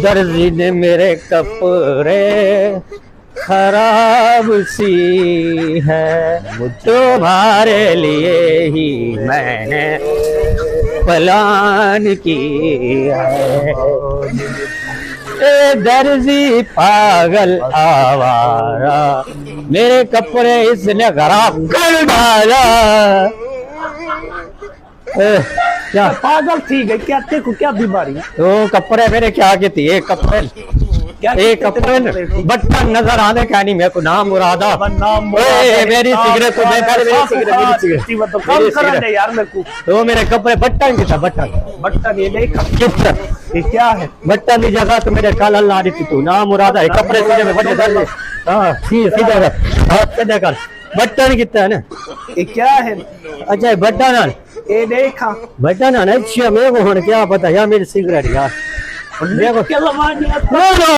दर्जी ने मेरे कपड़े खराब सी है, तुम्हारे लिए ही मैंने प्लान किया है। ए दर्जी पागल आवारा, मेरे कपड़े इसने खराब कर डाला। क्या पागल थी गई क्या? तेरे को क्या बीमारी? तो कपड़े मेरे क्या कहती है? कपड़े क्या एक कपड़े बटन नजर आने का नहीं, मेरे को नाम मुरादा। मेरी सिगरेट तो मैं पहले मेरी सिगरेट तो कम कर दे यार मेरे को। तो मेरे कपड़े बटन की था, बटन बट्टा ये नहीं कितना ये क्या है? बटन की जगह तो मेरे काल अल्लाह दी थी, तू नाम मुरादा है। कपड़े तुझे में बड़े दर्द। हाँ सीधा कर, हाथ सीधा कर। बटन कितना है ना? ये क्या है? अच्छा बटन ये देखा बटन है। अच्छा मेरे को क्या पता यार, मेरी सिगरेट यार मेरे को क्या